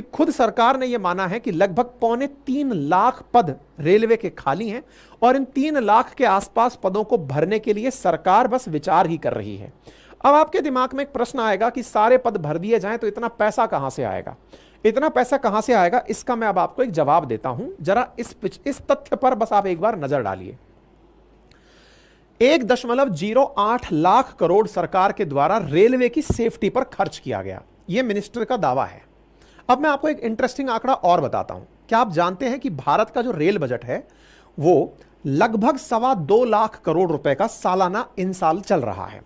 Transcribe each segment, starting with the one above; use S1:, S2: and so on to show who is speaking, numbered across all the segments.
S1: खुद सरकार ने यह माना है कि लगभग 2.25 लाख पद रेलवे के खाली हैं और इन 3 लाख के आसपास पदों को भरने के लिए सरकार बस विचार ही कर रही है। अब आपके दिमाग में एक प्रश्न आएगा कि सारे पद भर दिए जाएं तो इतना पैसा कहां से आएगा? इतना पैसा कहां से आएगा, इसका मैं अब आपको एक जवाब देता हूं। जरा इस तथ्य पर बस आप एक बार नजर डालिए। 1.08 लाख करोड़ सरकार के द्वारा रेलवे की सेफ्टी पर खर्च किया गया, यह मिनिस्टर का दावा है। अब मैं आपको एक इंटरेस्टिंग आंकड़ा और बताता हूं। क्या आप जानते हैं कि भारत का जो रेल बजट है वो लगभग 2.25 लाख करोड़ रुपए का सालाना इन साल चल रहा है।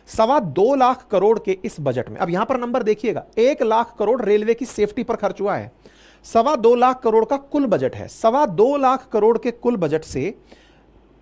S1: 2.25 लाख करोड़ के इस बजट में, अब यहां पर नंबर देखिएगा, 1 लाख करोड़ रेलवे की सेफ्टी पर खर्च हुआ है। 2.25 लाख करोड़ का कुल बजट है। 2.25 लाख करोड़ के कुल बजट से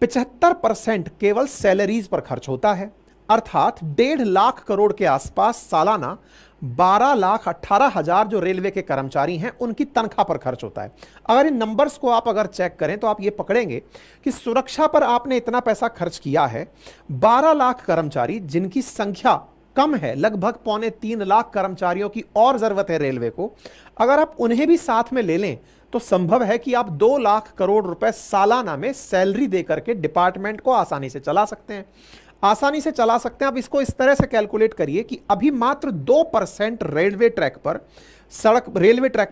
S1: 75% केवल सैलरीज पर खर्च होता है, अर्थात 1.5 लाख करोड़ के आसपास सालाना 12,18,000 जो रेलवे के कर्मचारी हैं उनकी तनख्वाह पर खर्च होता है। अगर इन नंबर्स को आप अगर चेक करें तो आप ये पकड़ेंगे कि सुरक्षा पर आपने इतना पैसा खर्च किया है। 12 लाख कर्मचारी जिनकी संख्या कम है, लगभग 2.25 लाख कर्मचारियों की और जरूरत है रेलवे को, अगर आप उन्हें भी साथ में ले लें तो संभव है कि आप 2 लाख करोड़ रुपए सालाना में सैलरी देकर के डिपार्टमेंट को आसानी से चला सकते हैं। आसानी से चला सकते हैं। आप इसको इस तरह से कैलकुलेट करिए कि अभी मात्र 2% रेलवे ट्रैक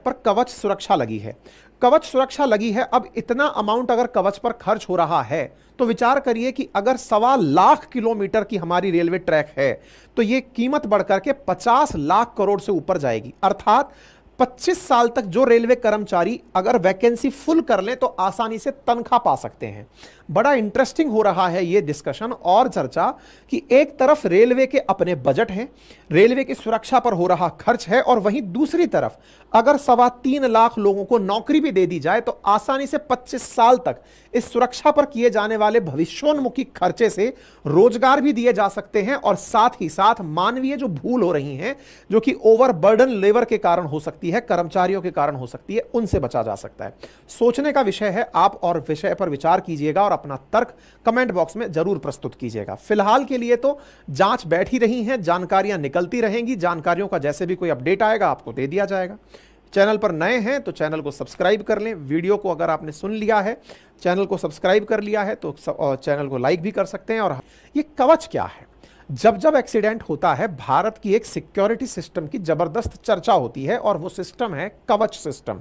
S1: पर कवच सुरक्षा लगी है। कवच सुरक्षा लगी है। अब इतना अमाउंट अगर कवच पर खर्च हो रहा है तो विचार करिए कि अगर 2.25 लाख किलोमीटर की हमारी रेलवे ट्रैक है तो यह कीमत बढ़कर के 50 लाख करोड़ से ऊपर जाएगी। अर्थात 25 साल तक जो रेलवे कर्मचारी अगर वैकेंसी फुल कर लें तो आसानी से तनख्वाह पा सकते हैं। बड़ा इंटरेस्टिंग हो रहा है यह डिस्कशन और चर्चा कि एक तरफ रेलवे के अपने बजट हैं, रेलवे की सुरक्षा पर हो रहा खर्च है, और वहीं दूसरी तरफ अगर 3.25 लाख लोगों को नौकरी भी दे दी जाए तो आसानी से 25 साल तक इस सुरक्षा पर किए जाने वाले भविष्योन्मुखी खर्चे से रोजगार भी दिए जा सकते हैं, और साथ ही साथ मानवीय जो भूल हो रही हैं, जो कि ओवरबर्डन लेबर के कारण हो सकती है, कर्मचारियों के कारण हो सकती है, उनसे बचा जा सकता है। सोचने का विषय है। आप और विषय पर विचार कीजिएगा और अपना तर्क कमेंट बॉक्स में जरूर प्रस्तुत कीजिएगा। फिलहाल के लिए तो जांच बैठ ही रही है, जानकारियां निकलती रहेंगी। जानकारियों का जैसे भी कोई अपडेट आएगा आपको दे दिया जाएगा। चैनल पर नए हैं तो चैनल को सब्सक्राइब कर लें। वीडियो को अगर आपने सुन लिया है, चैनल को सब्सक्राइब कर लिया है तो चैनल को लाइक भी कर सकते हैं। और ये कवच क्या है? जब जब एक्सीडेंट होता है भारत की एक सिक्योरिटी सिस्टम की जबरदस्त चर्चा होती है, और वो सिस्टम है कवच सिस्टम।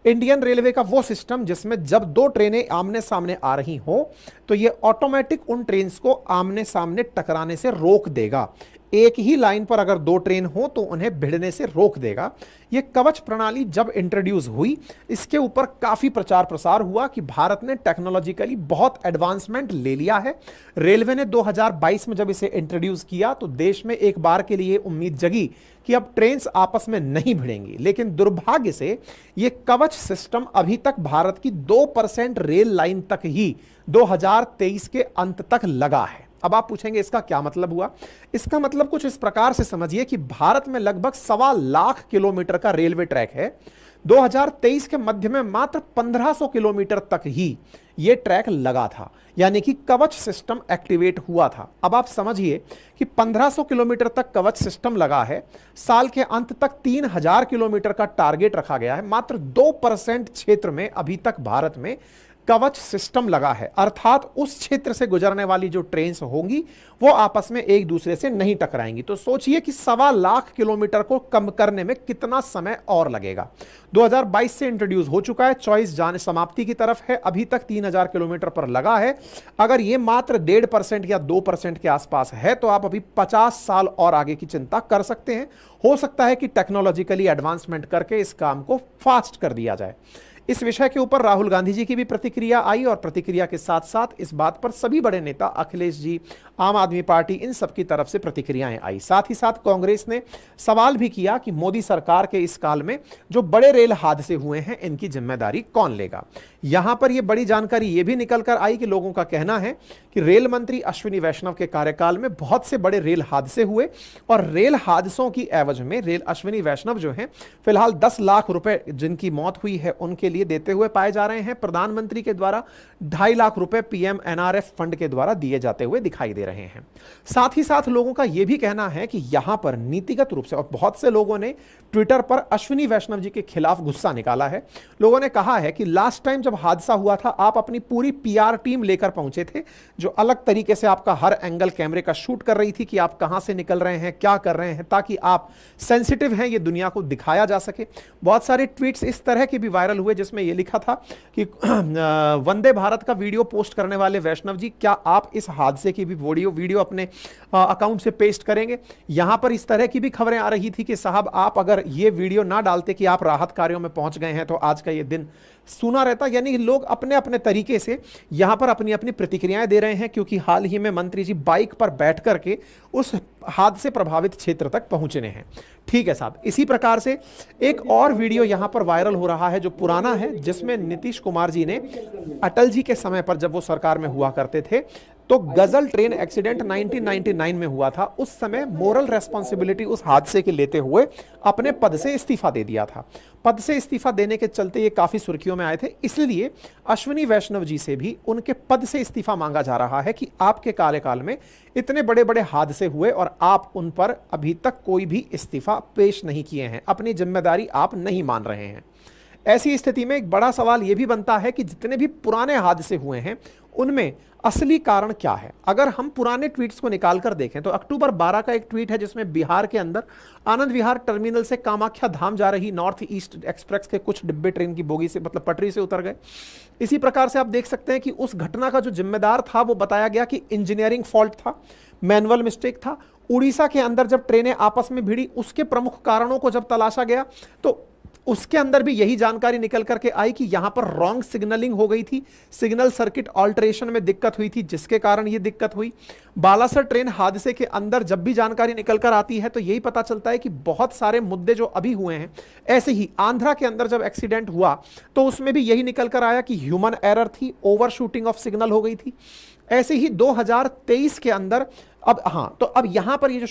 S1: इंडियन रेलवे का वो सिस्टम जिसमें जब 2 ट्रेनें आमने सामने आ रही हो तो ये ऑटोमेटिक उन ट्रेन्स को आमने सामने टकराने से रोक देगा। एक ही लाइन पर अगर 2 ट्रेन हो तो उन्हें भिड़ने से रोक देगा। यह कवच प्रणाली जब इंट्रोड्यूस हुई, इसके ऊपर काफी प्रचार प्रसार हुआ कि भारत ने टेक्नोलॉजिकली बहुत एडवांसमेंट ले लिया है। रेलवे ने 2022 में जब इसे इंट्रोड्यूस किया तो देश में एक बार के लिए उम्मीद जगी कि अब ट्रेन्स आपस में नहीं भिड़ेंगी, लेकिन दुर्भाग्य से यह कवच सिस्टम अभी तक भारत की 2% रेल लाइन तक ही 2023 के अंत तक लगा है। अब आप पूछेंगे इसका क्या मतलब हुआ? इसका मतलब कुछ इस प्रकार से समझिए कि भारत में लगभग 2.25 लाख किलोमीटर का रेलवे ट्रैक है। 2023 के मध्य में मात्र 1500 किलोमीटर तक ही यह ट्रैक लगा था, यानी कि कवच सिस्टम एक्टिवेट हुआ था। अब आप समझिए कि 1500 किलोमीटर तक कवच सिस्टम लगा है। साल के अंत तक 3000 किलोमीटर का टारगेट रखा गया है। मात्र 2% क्षेत्र में अभी तक भारत में कवच सिस्टम लगा है, अर्थात उस क्षेत्र से गुजरने वाली जो ट्रेन्स होंगी वो आपस में एक दूसरे से नहीं टकराएंगी। तो सोचिए कि 2.25 लाख किलोमीटर को कम करने में कितना समय और लगेगा। 2022 से इंट्रोड्यूस हो चुका है, चॉइस जाने समाप्ति की तरफ है, अभी तक 3000 किलोमीटर पर लगा है। अगर ये मात्र 1.5% या 2% के आसपास है तो आप अभी 50 साल और आगे की चिंता कर सकते हैं। हो सकता है कि टेक्नोलॉजिकली एडवांसमेंट करके इस काम को फास्ट कर दिया जाए। इस विषय के ऊपर राहुल गांधी जी की भी प्रतिक्रिया आई, और प्रतिक्रिया के साथ साथ इस बात पर सभी बड़े नेता, अखिलेश जी, आम आदमी पार्टी, इन सब की तरफ से प्रतिक्रियाएं आई। साथ ही साथ कांग्रेस ने सवाल भी किया कि मोदी सरकार के इस काल में जो बड़े रेल हादसे हुए हैं इनकी जिम्मेदारी कौन लेगा। यहां पर यह बड़ी जानकारी यह भी निकल कर आई कि लोगों का कहना है कि रेल मंत्री अश्विनी वैष्णव के कार्यकाल में बहुत से बड़े रेल हादसे हुए, और रेल हादसों की एवज में अश्विनी वैष्णव जो हैं फिलहाल 10 लाख रुपए जिनकी मौत हुई है उनके लिए देते हुए पाए जा रहे हैं। प्रधानमंत्री के द्वारा 2.5 लाख रुपए पीएम एनआरएफ फंड के द्वारा दिए जाते हुए दिखाई दे रहे हैं। साथ ही साथ लोगों का यह भी कहना है कि यहां पर नीतिगत रूप से, और बहुत से लोगों ने ट्विटर पर अश्विनी वैष्णव जी के खिलाफ गुस्सा निकाला है। लोगों ने कहा है कि लास्ट टाइम जब हादसा हुआ था आप अपनी पूरी पीआर टीम लेकर पहुंचे थे, जो अलग तरीके से आपका हर एंगल कैमरे का शूट कर रही थी कि आप कहां से निकल रहे हैं, क्या कर रहे हैं, ताकि आप सेंसिटिव हैं ये दुनिया को दिखाया जा सके। बहुत सारे ट्वीट्स इस तरह के भी वायरल हुए जिसमें यह लिखा था कि वंदे भारत का वीडियो पोस्ट करने वाले वैष्णव जी, क्या आप इस हादसे की भी वीडियो अपने अकाउंट से पेस्ट करेंगे। यहां पर इस तरह की भी खबरें आ रही थी कि साहब आप अगर ये वीडियो ना डालते कि आप राहत कार्यों में पहुंच गए हैं तो आज का ये दिन सुना रहता। यानी लोग अपने अपने तरीके से यहां पर अपनी अपनी प्रतिक्रियाएं दे रहे हैं, क्योंकि हाल ही में मंत्री जी बाइक पर बैठ करके उस हादसे प्रभावित क्षेत्र तक पहुंचने हैं। ठीक है साहब। इसी प्रकार से एक और वीडियो यहां पर वायरल हो रहा है जो पुराना है, जिसमें नीतीश कुमार जी ने अटल जी के समय पर जब वो सरकार में हुआ करते थे तो गजल ट्रेन एक्सीडेंट 1999 में हुआ था। उस समय मोरल रेस्पॉन्सिबिलिटी उस हादसे के लेते हुए अपने पद से इस्तीफा दे दिया था। पद से इस्तीफा देने के चलते ये काफी सुर्खियों में आए थे, इसलिए अश्विनी वैष्णव जी से भी उनके पद से इस्तीफा मांगा जा रहा है कि आपके कार्यकाल में इतने बड़े बड़े हादसे हुए और आप उन पर अभी तक कोई भी इस्तीफा पेश नहीं किए हैं, अपनी जिम्मेदारी आप नहीं मान रहे हैं। ऐसी स्थिति में एक बड़ा सवाल यह भी बनता है कि जितने भी पुराने हादसे हुए हैं उनमें असली कारण क्या है। अगर हम पुराने ट्वीट्स को निकालकर देखें तो अक्टूबर 12 का एक ट्वीट है जिसमें बिहार के अंदर आनंद विहार टर्मिनल से कामाख्या धाम जा रही नॉर्थ ईस्ट एक्सप्रेस के कुछ डिब्बे ट्रेन की बोगी से, मतलब पटरी से उतर गए। इसी प्रकार से आप देख सकते हैं कि उस घटना का जो जिम्मेदार था वो बताया गया कि इंजीनियरिंग फॉल्ट था, मैनुअल मिस्टेक था। उड़ीसा के अंदर जब ट्रेनें आपस में भिड़ी उसके प्रमुख कारणों को जब तलाशा गया तो उसके अंदर भी यही जानकारी निकल करके आई कि यहां पर रॉन्ग सिग्नलिंग हो गई थी, सिग्नल सर्किट ऑल्टरेशन में दिक्कत हुई थी, जिसके कारण यह दिक्कत हुई। बालासर ट्रेन हादसे के अंदर जब भी जानकारी निकल कर आती है तो यही पता चलता है कि बहुत सारे मुद्दे जो अभी हुए हैं। ऐसे ही आंध्रा के अंदर जब एक्सीडेंट हुआ तो उसमें भी यही निकल कर आया कि ह्यूमन एरर थी, ओवर शूटिंग ऑफ सिग्नल हो गई थी। ऐसे ही 2023 के अंदर तो अब यहां पर ये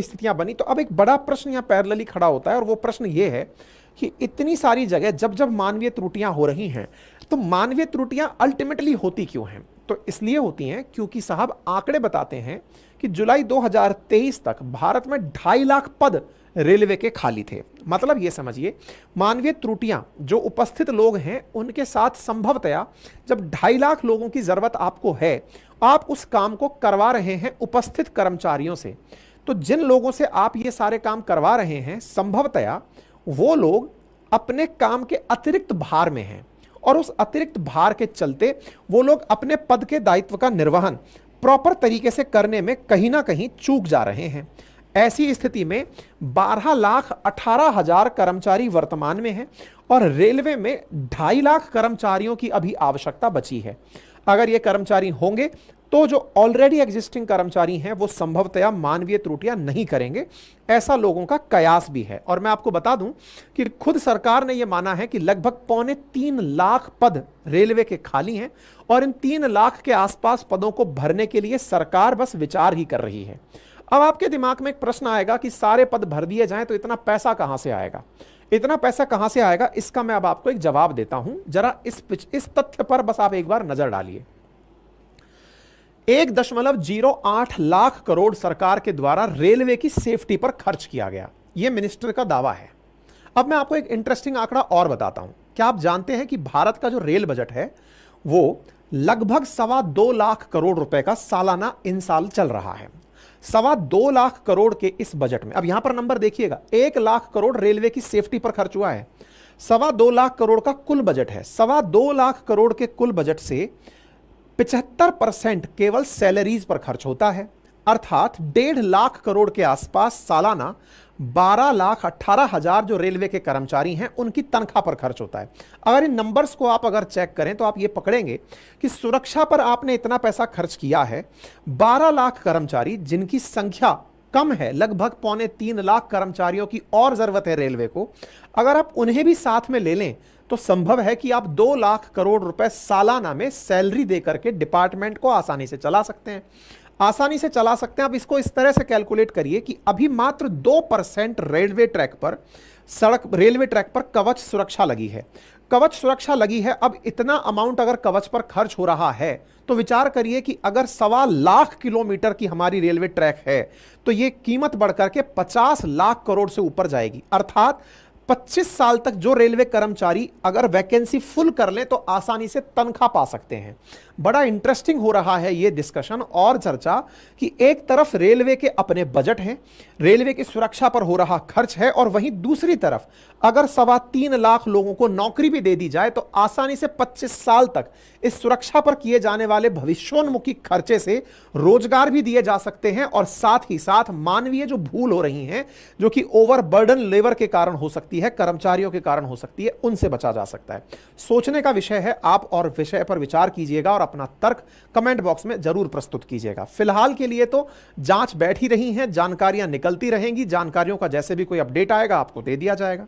S1: स्थितियां बनी, तो अब एक बड़ा प्रश्न यहां पैरेलली खड़ा होता है, और वो प्रश्न ये है कि इतनी सारी जगह जब जब मानवीय त्रुटियां हो रही हैं तो मानवीय त्रुटियां अल्टीमेटली होती क्यों हैं। तो इसलिए होती हैं क्योंकि साहब आंकड़े बताते हैं कि जुलाई 2023 तक भारत में 2.5 लाख पद रेलवे के खाली थे। मतलब ये समझिए मानवीय त्रुटियां जो उपस्थित लोग हैं उनके साथ संभवतया जब 2.5 लाख लोगों की जरूरत आपको है, आप उस काम को करवा रहे हैं उपस्थित कर्मचारियों से, तो जिन लोगों से आप ये सारे काम करवा रहे हैं संभवतया वो लोग अपने काम के अतिरिक्त भार में हैं, और उस अतिरिक्त भार के चलते वो लोग अपने पद के दायित्व का निर्वहन प्रॉपर तरीके से करने में कहीं ना कहीं चूक जा रहे हैं। ऐसी स्थिति में 12,18,000 कर्मचारी वर्तमान में हैं और रेलवे में 2.5 लाख कर्मचारियों की अभी आवश्यकता बची है। अगर ये कर्मचारी होंगे तो जो ऑलरेडी एग्जिस्टिंग कर्मचारी हैं वो संभवतया मानवीय त्रुटियां नहीं करेंगे, ऐसा लोगों का कयास भी है। और मैं आपको बता दूं कि खुद सरकार ने यह माना है कि लगभग 2.25 लाख पद रेलवे के खाली हैं, और इन 3 लाख के आसपास पदों को भरने के लिए सरकार बस विचार ही कर रही है। अब आपके दिमाग में एक प्रश्न आएगा कि सारे पद भर दिए जाएं तो इतना पैसा कहां से आएगा। इतना पैसा कहां से आएगा, इसका मैं अब आपको एक जवाब देता हूं। जरा इस तथ्य पर बस आप एक बार नजर डालिए। 1.08 लाख करोड़ सरकार के द्वारा रेलवे की सेफ्टी पर खर्च किया गया, यह मिनिस्टर का दावा है। अब मैं आपको एक इंटरेस्टिंग आंकड़ा और बताता हूं। क्या आप जानते हैं कि भारत का जो रेल बजट है वो लगभग 2.25 लाख करोड़ रुपए का सालाना इन साल चल रहा है। 2.25 लाख करोड़ के इस बजट में, अब यहां पर नंबर देखिएगा, 1 लाख करोड़ रेलवे की सेफ्टी पर खर्च हुआ है। 2.25 लाख करोड़ का कुल बजट है। 2.25 लाख करोड़ के कुल बजट से 75% केवल सैलरीज पर खर्च होता है, अर्थात 1.5 लाख करोड़ के आसपास सालाना 12,18,000 जो रेलवे के कर्मचारी हैं उनकी तनख्वाह पर खर्च होता है। अगर इन नंबर्स को आप अगर चेक करें तो आप ये पकड़ेंगे कि सुरक्षा पर आपने इतना पैसा खर्च किया है। 12 लाख कर्मचारी जिनकी संख्या कम है, लगभग 2.25 लाख कर्मचारियों की और जरूरत है रेलवे को, अगर आप उन्हें भी साथ में ले लें तो संभव है कि आप 2 लाख करोड़ रुपए सालाना में सैलरी देकर के डिपार्टमेंट को आसानी से चला सकते हैं। आप इसको इस तरह से कैलकुलेट करिए कि अभी मात्र 2% रेलवे ट्रैक पर सड़क रेलवे ट्रैक पर कवच सुरक्षा लगी है। कवच सुरक्षा लगी है, अब इतना अमाउंट अगर कवच पर खर्च हो रहा है तो विचार करिए कि अगर 1.25 किलोमीटर की हमारी रेलवे ट्रैक है तो यह कीमत बढ़कर के 50 लाख करोड़ से ऊपर जाएगी। अर्थात 25 साल तक जो रेलवे कर्मचारी अगर वैकेंसी फुल कर लें तो आसानी से तनख्वाह पा सकते हैं। बड़ा इंटरेस्टिंग हो रहा है ये डिस्कशन और चर्चा कि एक तरफ रेलवे के अपने बजट हैं, रेलवे की सुरक्षा पर हो रहा खर्च है, और वहीं दूसरी तरफ अगर 3.25 लाख लोगों को नौकरी भी दे दी जाए तो आसानी से 25 साल तक इस सुरक्षा पर किए जाने वाले भविष्योन्मुखी खर्चे से रोजगार भी दिए जा सकते हैं, और साथ ही साथ मानवीय जो भूल हो रही हैं, जो कि ओवरबर्डन लेबर के कारण हो सकती है, कर्मचारियों के कारण हो सकती है, उनसे बचा जा सकता है। सोचने का विषय है। आप और विषय पर विचार कीजिएगा और अपना तर्क कमेंट बॉक्स में जरूर प्रस्तुत कीजिएगा। फिलहाल के लिए तो जांच बैठ ही रही है, जानकारियां निकलती रहेंगी, जानकारियों का जैसे भी कोई अपडेट आएगा आपको दे दिया जाएगा।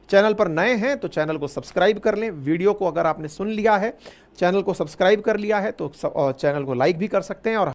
S1: चैनल पर नए हैं तो चैनल को सब्सक्राइब कर लें। वीडियो को अगर आपने सुन लिया है, चैनल को सब्सक्राइब कर लिया है तो चैनल को लाइक भी कर सकते हैं और